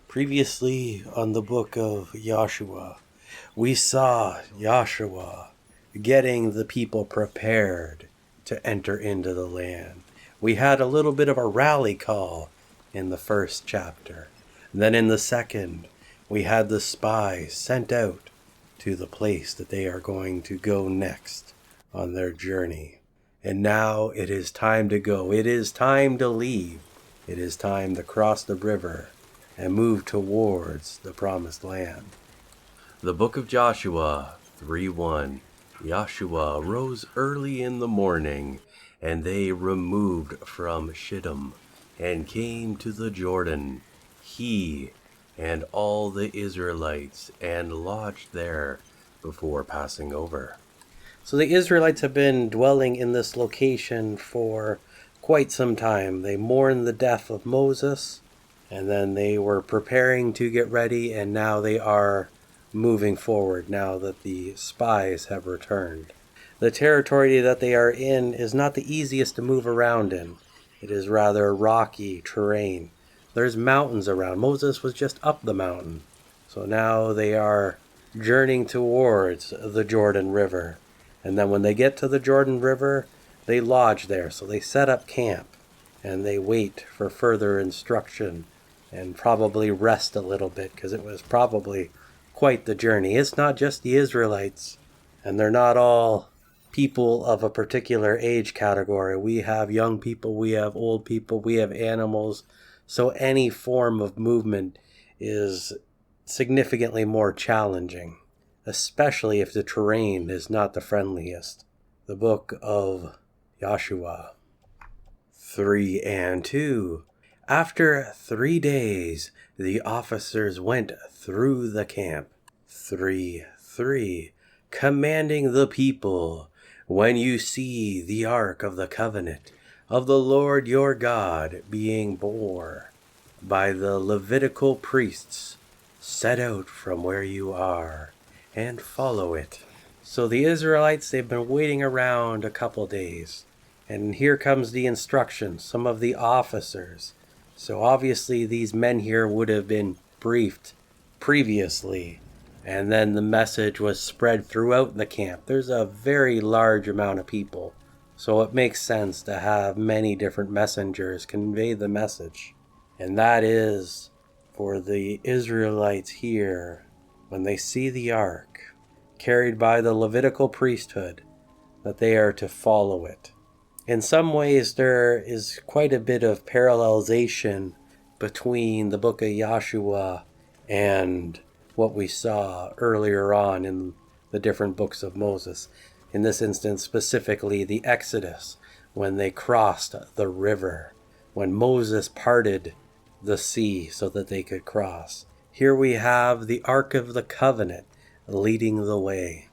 Previously on the book of Joshua, we saw Joshua getting the people prepared to enter into the land. We had a little bit of a rally call in the first chapter. Then in the second, we had the spies sent out to the place that they are going to go next on their journey. And now it is time to go. It is time to leave. It is time to cross the river and move towards the promised land. The book of Joshua 3:1. Joshua rose early in the morning, and they removed from Shittim, and came to the Jordan, he and all the Israelites, and lodged there before passing over. So the Israelites have been dwelling in this location for quite some time. They mourned the death of Moses, and then they were preparing to get ready, and now they are moving forward now that the spies have returned. The territory that they are in is not the easiest to move around in. It is rather rocky terrain. There's mountains around. Moses was just up the mountain. So now they are journeying towards the Jordan River. And then when they get to the Jordan River, they lodge there. So they set up camp and they wait for further instruction and probably rest a little bit, because it was probably quite the journey. It's not just the Israelites, and they're not all people of a particular age category. We have young people, we have old people, we have animals. So any form of movement is significantly more challenging, especially if the terrain is not the friendliest. The book of Joshua 3:2. After 3 days, the officers went through the camp. 3:3. Commanding the people, when you see the ark of the covenant of the Lord your God being borne by the Levitical priests, set out from where you are and follow it. So the Israelites, they've been waiting around a couple days. And here comes the instructions, some of the officers. So obviously these men here would have been briefed previously, and then the message was spread throughout the camp. There's a very large amount of people, so it makes sense to have many different messengers convey the message. And that is for the Israelites here, when they see the ark carried by the Levitical priesthood, that they are to follow it. In some ways, there is quite a bit of parallelization between the book of Joshua and what we saw earlier on in the different books of Moses. In this instance, specifically the Exodus, when they crossed the river, when Moses parted the sea so that they could cross. Here we have the Ark of the Covenant leading the way.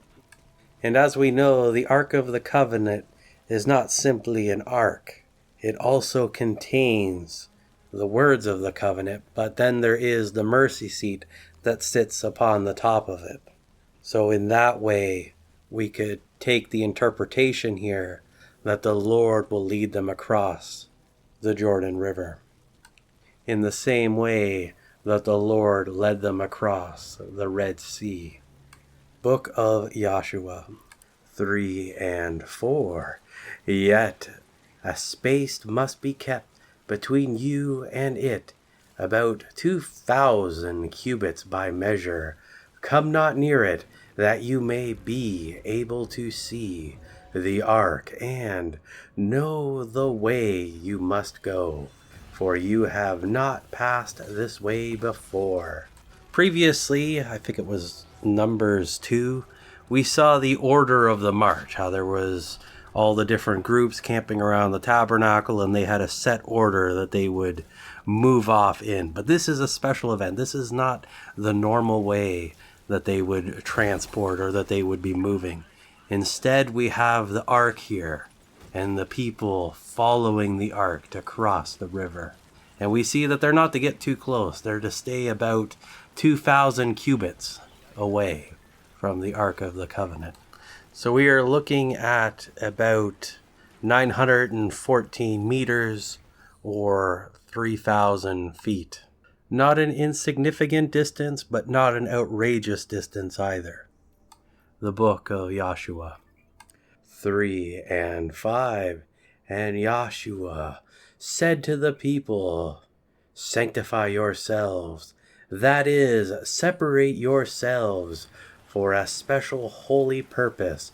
And as we know, the Ark of the Covenant is not simply an ark. It also contains the words of the covenant, but then there is the mercy seat that sits upon the top of it. So in that way, we could take the interpretation here that the Lord will lead them across the Jordan River, in the same way that the Lord led them across the Red Sea. Book of Joshua 3:4. Yet a space must be kept between you and it, about 2,000 cubits by measure. Come not near it, that you may be able to see the ark, and know the way you must go, for you have not passed this way before. Previously, I think it was Numbers 2, we saw the order of the march, how there was all the different groups camping around the tabernacle, and they had a set order that they would move off in. But this is a special event. This is not the normal way that they would transport or that they would be moving. Instead, we have the ark here and the people following the ark to cross the river. And we see that they're not to get too close. They're to stay about 2,000 cubits away from the Ark of the Covenant. So we are looking at about 914 meters or 3,000 feet. Not an insignificant distance, but not an outrageous distance either. The book of Joshua 3 and 5. And Joshua said to the people, sanctify yourselves, that is, separate yourselves for a special holy purpose,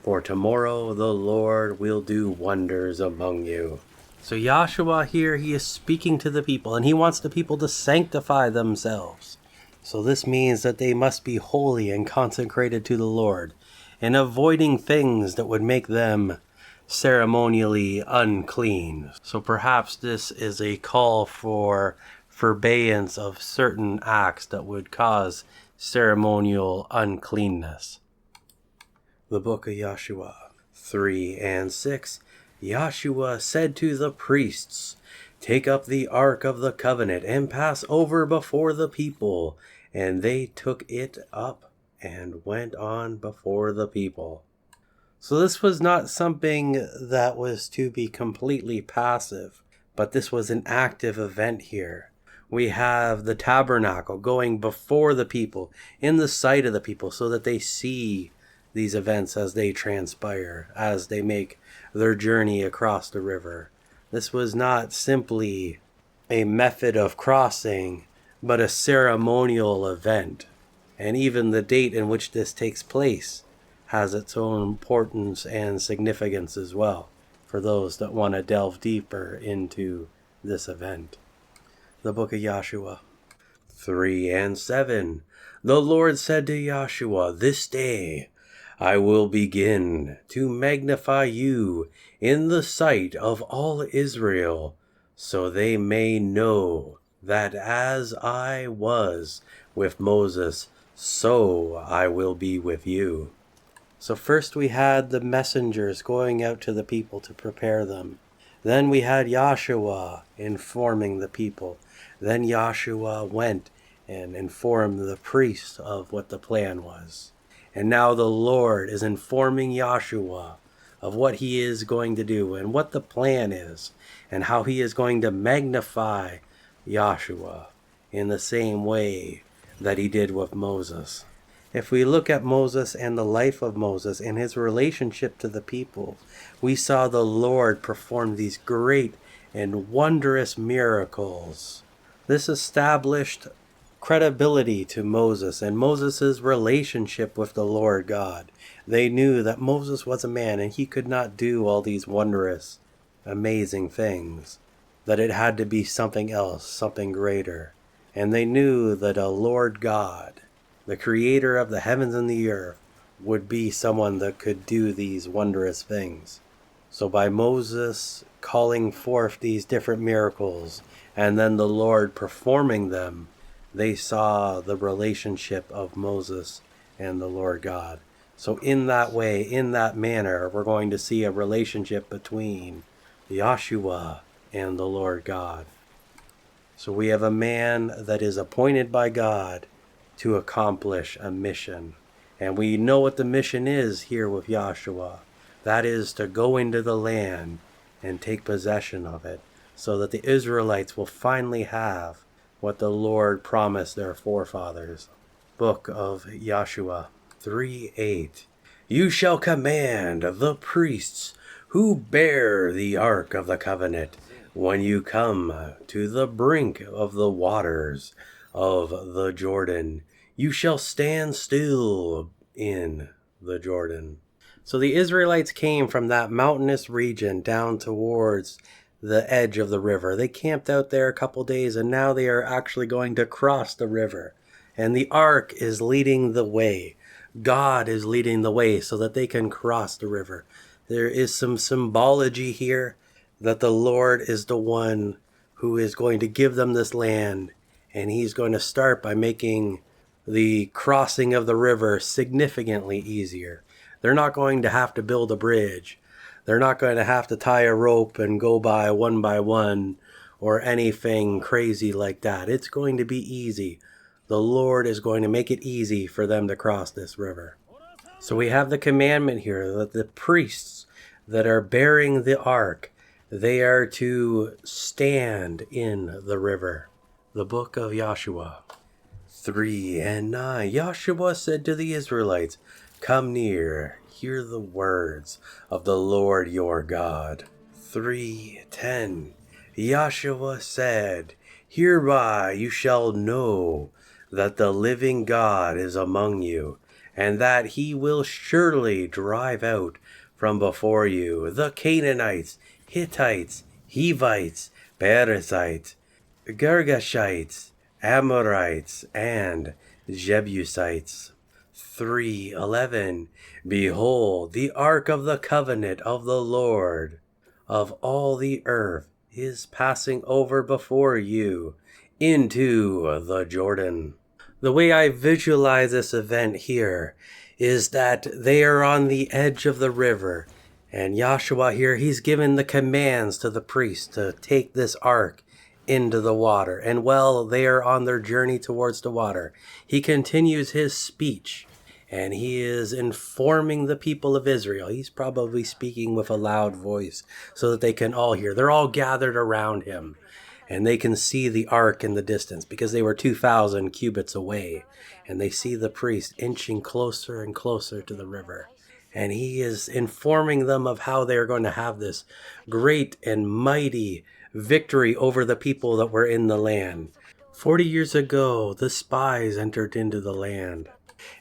for tomorrow the Lord will do wonders among you. So Joshua here, he is speaking to the people, and he wants the people to sanctify themselves. So this means that they must be holy and consecrated to the Lord, and avoiding things that would make them ceremonially unclean. So perhaps this is a call for forbearance of certain acts that would cause ceremonial uncleanness. The book of Joshua 3 and 6. Joshua said to the priests, take up the ark of the covenant and pass over before the people. And they took it up and went on before the people. So this was not something that was to be completely passive, but this was an active event here. We have the tabernacle going before the people, in the sight of the people, so that they see these events as they transpire, as they make their journey across the river. This was not simply a method of crossing, but a ceremonial event. And even the date in which this takes place has its own importance and significance as well, for those that want to delve deeper into this event. The book of Joshua 3 and 7. The Lord said to Joshua, this day I will begin to magnify you in the sight of all Israel, so they may know that as I was with Moses, so I will be with you. So first we had the messengers going out to the people to prepare them. Then we had Joshua informing the people. Then Joshua went and informed the priests of what the plan was. And now the Lord is informing Joshua of what he is going to do and what the plan is and how he is going to magnify Joshua in the same way that he did with Moses. If we look at Moses and the life of Moses and his relationship to the people, we saw the Lord perform these great and wondrous miracles. This established credibility to Moses and Moses' relationship with the Lord God. They knew that Moses was a man and he could not do all these wondrous, amazing things, that it had to be something else, something greater. And they knew that a Lord God, the creator of the heavens and the earth, would be someone that could do these wondrous things. So by Moses calling forth these different miracles and then the Lord performing them, they saw the relationship of Moses and the Lord God. So in that way, in that manner, we're going to see a relationship between Joshua and the Lord God. So we have a man that is appointed by God to accomplish a mission. And we know what the mission is here with Joshua. That is to go into the land and take possession of it, so that the Israelites will finally have what the Lord promised their forefathers. Book of Joshua 3:8. You shall command the priests who bear the ark of the covenant when you come to the brink of the waters of the Jordan. You shall stand still in the Jordan. So the Israelites came from that mountainous region down towards the edge of the river. They camped out there a couple days, and now they are actually going to cross the river. And the ark is leading the way. God is leading the way so that they can cross the river. There is some symbology here that the Lord is the one who is going to give them this land, and he's going to start by making the crossing of the river significantly easier. They're not going to have to build a bridge. They're not going to have to tie a rope and go by one or anything crazy like that. It's going to be easy. The Lord is going to make it easy for them to cross this river. So we have the commandment here that the priests that are bearing the ark, they are to stand in the river. The book of Joshua 3 and 9. Joshua said to the Israelites, "Come near, hear the words of the Lord your God." 3:10. Joshua said, "Hereby you shall know that the living God is among you, and that he will surely drive out from before you the Canaanites, Hittites, Hivites, Perizzites, Girgashites, Amorites, and Jebusites." 3:11. Behold, the ark of the covenant of the Lord of all the earth is passing over before you into the Jordan. The way I visualize this event here is that they are on the edge of the river, and Joshua here, he's given the commands to the priests to take this ark into the water. And while they are on their journey towards the water, he continues his speech, and he is informing the people of Israel. He's probably speaking with a loud voice so that they can all hear. They're all gathered around him, and they can see the ark in the distance because they were 2,000 cubits away. And they see the priest inching closer and closer to the river. And he is informing them of how they are going to have this great and mighty victory over the people that were in the land. 40 years ago, the spies entered into the land,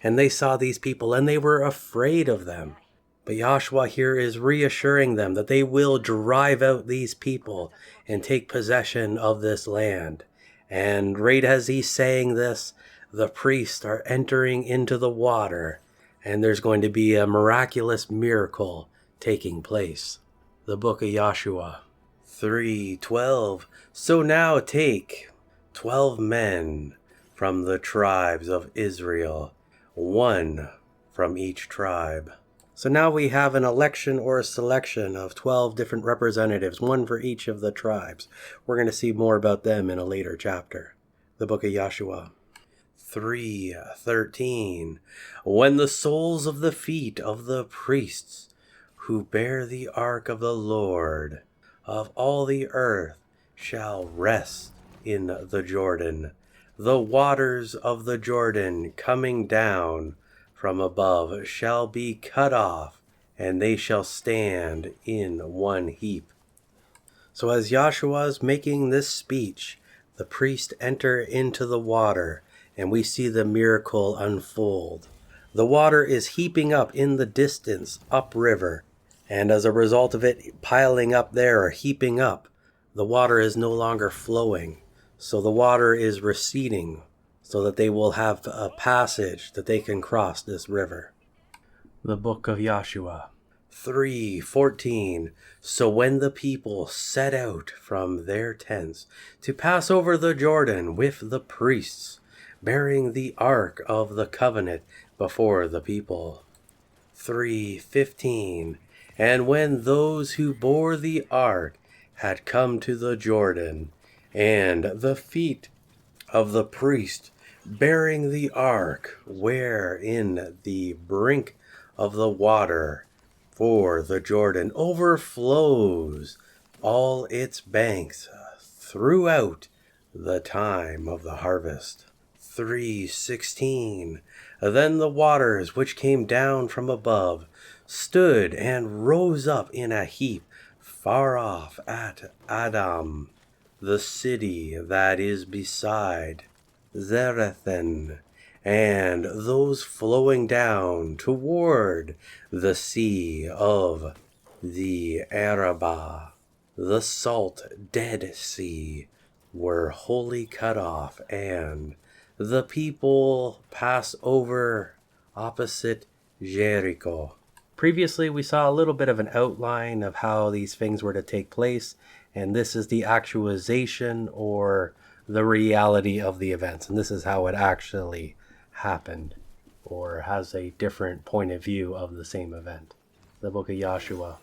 and they saw these people, and they were afraid of them. But Joshua here is reassuring them that they will drive out these people and take possession of this land. And right as he's saying this, the priests are entering into the water, and there's going to be a miraculous miracle taking place. The book of Joshua 3:12. So now take 12 men from the tribes of Israel, one from each tribe. So now we have an election or a selection of 12 different representatives, one for each of the tribes. We're going to see more about them in a later chapter. The book of Joshua 3:13. When the soles of the feet of the priests who bear the ark of the Lord of all the earth shall rest in the Jordan, the waters of the Jordan coming down from above shall be cut off, and they shall stand in one heap. So as Joshua is making this speech, the priests enter into the water, and we see the miracle unfold. The water is heaping up in the distance upriver, and as a result of it piling up there or heaping up, the water is no longer flowing. So the water is receding so that they will have a passage that they can cross this river. The book of Joshua 3:14. So when the people set out from their tents to pass over the Jordan with the priests, bearing the ark of the covenant before the people. 3:15. And when those who bore the ark had come to the Jordan, and the feet of the priest bearing the ark were in the brink of the water, for the Jordan overflows all its banks throughout the time of the harvest. 3:16. Then the waters which came down from above stood and rose up in a heap far off at Adam, the city that is beside Zarethan, and those flowing down toward the sea of the Arabah, the salt Dead Sea, were wholly cut off, and the people pass over opposite Jericho. Previously, we saw a little bit of an outline of how these things were to take place, and this is the actualization or the reality of the events, and this is how it actually happened, or has a different point of view of the same event. The book of Joshua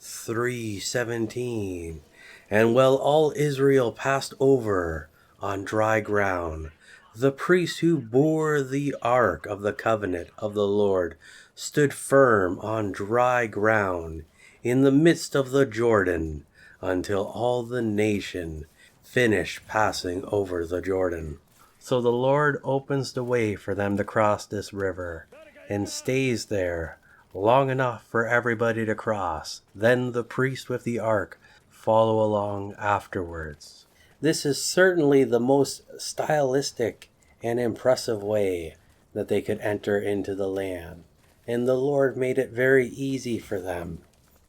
3:17. And while all Israel passed over on dry ground, the priests who bore the ark of the covenant of the Lord stood firm on dry ground in the midst of the Jordan until all the nation finish passing over the Jordan. So the Lord opens the way for them to cross this river and stays there long enough for everybody to cross. Then the priest with the ark follow along afterwards. This is certainly the most stylistic and impressive way that they could enter into the land. And the Lord made it very easy for them